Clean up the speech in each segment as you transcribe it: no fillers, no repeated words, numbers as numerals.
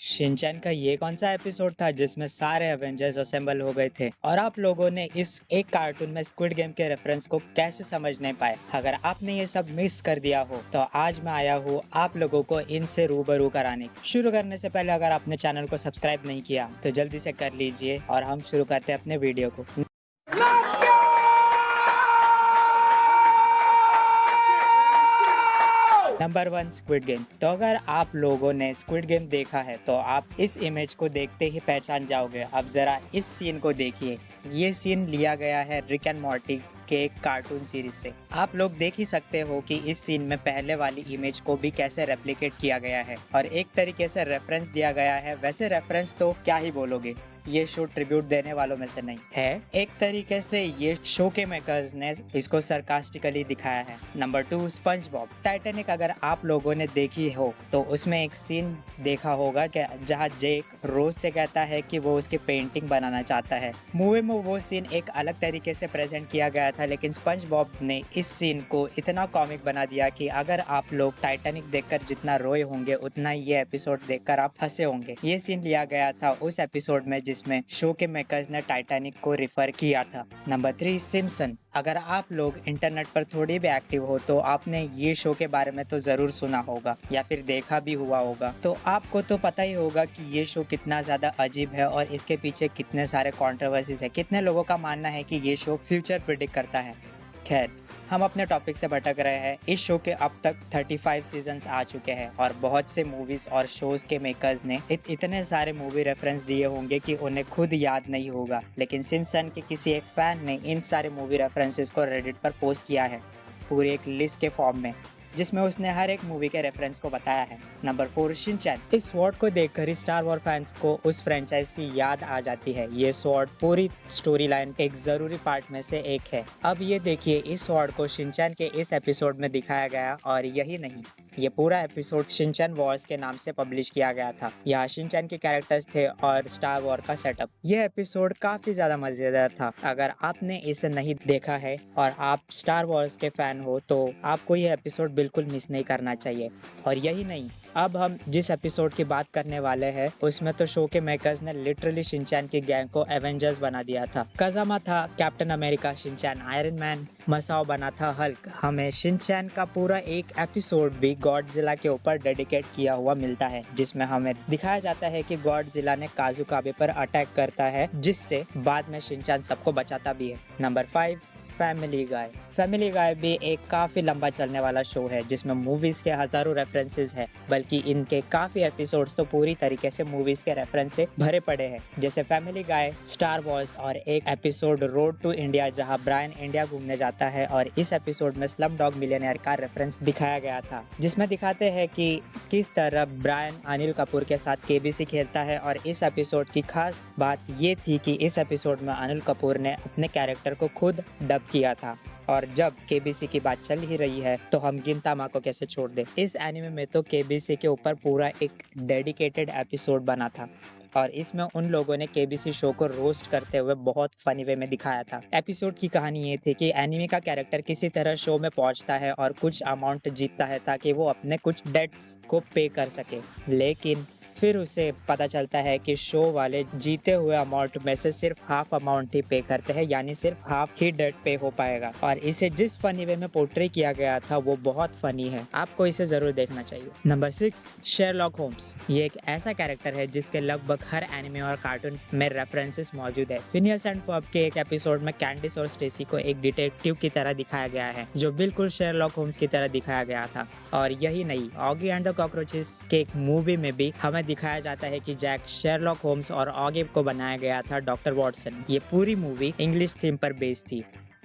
Shinchan का ये कौन सा एपिसोड था जिसमें सारे एवेंजर्स असेंबल हो गए थे और आप लोगों ने इस एक कार्टून में स्क्विड गेम के रेफरेंस को कैसे समझ नहीं पाए? अगर आपने ये सब मिस कर दिया हो तो आज मैं आया हूँ आप लोगों को इनसे रूबरू कराने। शुरू करने से पहले अगर आपने चैनल को सब्सक्राइब नहीं किया तो जल्दी से कर लीजिए और हम शुरू करते हैं अपने वीडियो को। Number 1, squid game. तो अगर आप लोगों ने स्क्विड गेम देखा है तो आप इस इमेज को देखते ही पहचान जाओगे। अब जरा इस सीन को देखिए। ये सीन लिया गया है रिक एंड मॉर्टी के एक कार्टून सीरीज से। आप लोग देख ही सकते हो कि इस सीन में पहले वाली इमेज को भी कैसे रेप्लिकेट किया गया है और एक तरीके से रेफरेंस दिया गया है। वैसे रेफरेंस तो क्या ही बोलोगे, ये शो ट्रिब्यूट देने वालों में से नहीं है। एक तरीके से ये शो के मेकर्स ने इसको सरकास्टिकली दिखाया है। Number 2, sponge Bob. टाइटैनिक अगर आप लोगों ने देखी हो तो उसमें एक सीन देखा होगा कि जहाँ जेक रोज से कहता है कि वो उसकी पेंटिंग बनाना चाहता है। मूवी में वो सीन एक अलग तरीके से प्रेजेंट किया गया था, लेकिन स्पंज बॉब ने इस सीन को इतना कॉमिक बना दिया कि अगर आप लोग टाइटैनिक देखकर जितना रोए होंगे उतना ये एपिसोड देखकर आप हंसे होंगे। ये सीन लिया गया था उस एपिसोड में जिसमें शो के मेकर्स ने टाइटैनिक को रिफर किया था। Number 3, Simpson. अगर आप लोग इंटरनेट पर थोड़ी भी एक्टिव हो तो आपने ये शो के बारे में तो जरूर सुना होगा या फिर देखा भी हुआ होगा। तो आपको तो पता ही होगा कि ये शो कितना ज्यादा अजीब है और इसके पीछे कितने सारे कंट्रोवर्सीज है। कितने लोगों का मानना है कि ये शो फ्यूचर प्रिडिक्ट करता है। खैर, हम अपने टॉपिक से भटक रहे हैं। इस शो के अब तक 35 सीजन्स आ चुके हैं और बहुत से मूवीज और शोज के मेकर्स ने इतने सारे मूवी रेफरेंस दिए होंगे कि उन्हें खुद याद नहीं होगा, लेकिन सिम्पसन के किसी एक फैन ने इन सारे मूवी रेफरेंसेस को रेडिट पर पोस्ट किया है पूरी एक लिस्ट के फॉर्म में, जिसमें उसने हर एक मूवी के रेफरेंस को बताया है। Number 4, Shinchan. इस स्वॉर्ड को देखकर स्टार वॉर फैंस को उस फ्रेंचाइज की याद आ जाती है। ये स्वॉर्ड पूरी स्टोरी लाइन एक जरूरी पार्ट में से एक है। अब ये देखिए, इस स्वॉर्ड को शिनचैन के इस एपिसोड में दिखाया गया और यही नहीं, ये पूरा एपिसोड शिनचैन वॉर्स के नाम से पब्लिश किया गया था। यहाँ शिनचैन के कैरेक्टर्स थे और स्टार वॉर का सेटअप। ये एपिसोड काफी ज्यादा मजेदार था। अगर आपने इसे नहीं देखा है और आप स्टार वॉर्स के फैन हो तो आपको ये एपिसोड बिल्कुल मिस नहीं करना चाहिए। और यही नहीं, अब हम जिस एपिसोड की बात करने वाले हैं उसमें तो शो के मेकर्स ने लिटरली शिनचैन की गैंग को एवेंजर्स बना दिया था। कजामा था Captain America, Shinchan Iron Man, Masao बना था हल्क। हमें शिनचैन का पूरा एक एपिसोड भी गॉडजिला के ऊपर डेडिकेट किया हुआ मिलता है, जिसमें हमें दिखाया जाता है कि गॉडजिला ने काजुकाबे पर अटैक करता है, जिससे बाद में शिनचैन सबको बचाता भी है। नंबर 5, फैमिली गाय। फैमिली गाय भी एक काफी लंबा चलने वाला शो है जिसमें मूवीज के हजारों रेफरेंसेस है, बल्कि इनके काफी एपिसोड्स तो पूरी तरीके से मूवीज के रेफरेंस से भरे पड़े हैं, जैसे फैमिली गाय, स्टार वॉर्स और एक एपिसोड रोड टू इंडिया जहां ब्रायन इंडिया घूमने जाता है। और इस एपिसोड में स्लम डॉग मिलियनेयर का रेफरेंस दिखाया गया था, जिसमें दिखाते हैं कि किस तरह ब्रायन अनिल कपूर के साथ केबीसी खेलता है। और इस एपिसोड की खास बात ये थी कि इस एपिसोड में अनिल कपूर ने अपने कैरेक्टर को खुद डब किया था। और जब केबीसी की बात चल ही रही है तो हम गिनतामा को कैसे छोड़ दे। इस एनिमे में तो केबीसी के ऊपर पूरा एक डेडिकेटेड एपिसोड बना था और इसमें उन लोगों ने केबीसी शो को रोस्ट करते हुए बहुत फनी वे में दिखाया था। एपिसोड की कहानी ये थी कि एनिमे का कैरेक्टर किसी तरह शो में पहुंचता है और कुछ अमाउंट जीतता है ताकि वो अपने कुछ डेट्स को पे कर सके, लेकिन फिर उसे पता चलता है कि शो वाले जीते हुए अमाउंट में से सिर्फ हाफ अमाउंट ही पे करते हैं, यानी सिर्फ हाफ ही डेट पे हो पाएगा। और इसे जिस फनी वे में पोर्ट्रे किया गया था वो बहुत फनी है, आपको इसे जरूर देखना चाहिए। Number 6, Sherlock Holmes. ये एक ऐसा कैरेक्टर है जिसके लगभग हर एनिमे और कार्टून में रेफरेंसेस मौजूद है। फिनियस एंड फर्ब के एक एपिसोड में कैंडिस और स्टेसी को एक डिटेक्टिव की तरह दिखाया गया है, जो बिल्कुल शेरलॉक होम्स की तरह दिखाया गया था। और यही नहीं, ऑगी एंड द कॉकरोचेस के एक मूवी में भी हमें दिखाया जाता है कि जैक शेरलॉक होम्स और ऑगी को बनाया गया था डॉक्टर वॉटसन। ये पूरी मूवी इंग्लिश थीम पर बेस्ड थी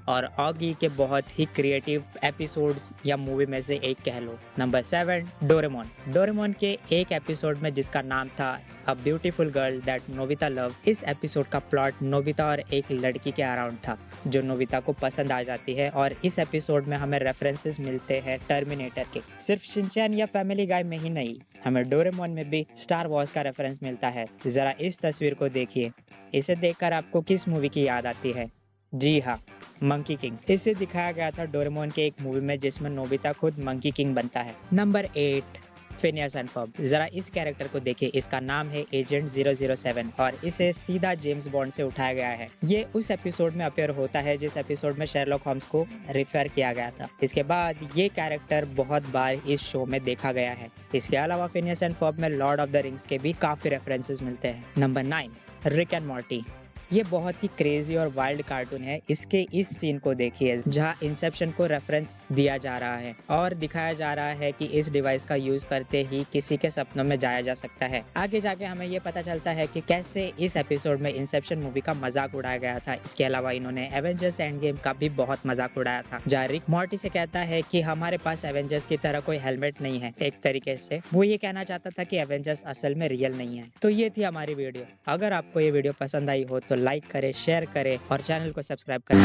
और ऑगी के बहुत ही क्रिएटिव एपिसोड्स या मूवी में से एक कह लो। Number 7, Doraemon. डोरेमोन के एक एपिसोड में जिसका नाम था a beautiful girl that Nobita love. इस एपिसोड का प्लॉट नोबिता और एक लड़की के अराउंड था जो नोबिता को पसंद आ जाती है। और इस एपिसोड में हमें रेफरेंसेस मिलते हैं टर्मिनेटर के। सिर्फ शिनचैन या फैमिली गाय में ही नहीं, हमें डोरेमोन में भी स्टार वॉर्स का रेफरेंस मिलता है। जरा इस तस्वीर को देखिए, इसे देखकर आपको किस मूवी की याद आती है? जी हाँ, मंकी किंग। इसे दिखाया गया था डोरेमोन के एक मूवी में जिसमें नोबिता खुद मंकी किंग बनता है। Number 8, Phineas and Ferb. जरा इस कैरेक्टर को देखिए, इसका नाम है एजेंट 007 और इसे सीधा जेम्स बॉन्ड से उठाया गया है। ये उस एपिसोड में अपीयर होता है जिस एपिसोड में शेरलॉक होम्स को रेफर किया गया था। इसके बाद ये कैरेक्टर बहुत बार इस शो में देखा गया है। इसके अलावा फिनियस एंड फर्ब में लॉर्ड ऑफ द रिंग्स के भी काफी रेफरेंसेस मिलते हैं। Number 9, Rick and Morty. ये बहुत ही क्रेजी और वाइल्ड कार्टून है। इसके इस सीन को देखिए जहाँ इंसेप्शन को रेफरेंस दिया जा रहा है और दिखाया जा रहा है कि इस डिवाइस का यूज करते ही किसी के सपनों में जाया जा सकता है। आगे जाके हमें ये पता चलता है कि कैसे इस एपिसोड में इंसेप्शन मूवी का मजाक उड़ाया गया था। इसके अलावा इन्होंने एवेंजर्स एंड गेम का भी बहुत मजाक उड़ाया था, जहाँ रिक मॉर्टी से कहता है कि हमारे पास एवेंजर्स की तरह कोई हेलमेट नहीं है। एक तरीके से वो ये कहना चाहता था कि एवेंजर्स असल में रियल नहीं है। तो ये थी हमारी वीडियो। अगर आपको ये वीडियो पसंद आई हो तो लाइक करें, शेयर करें और चैनल को सब्सक्राइब करें।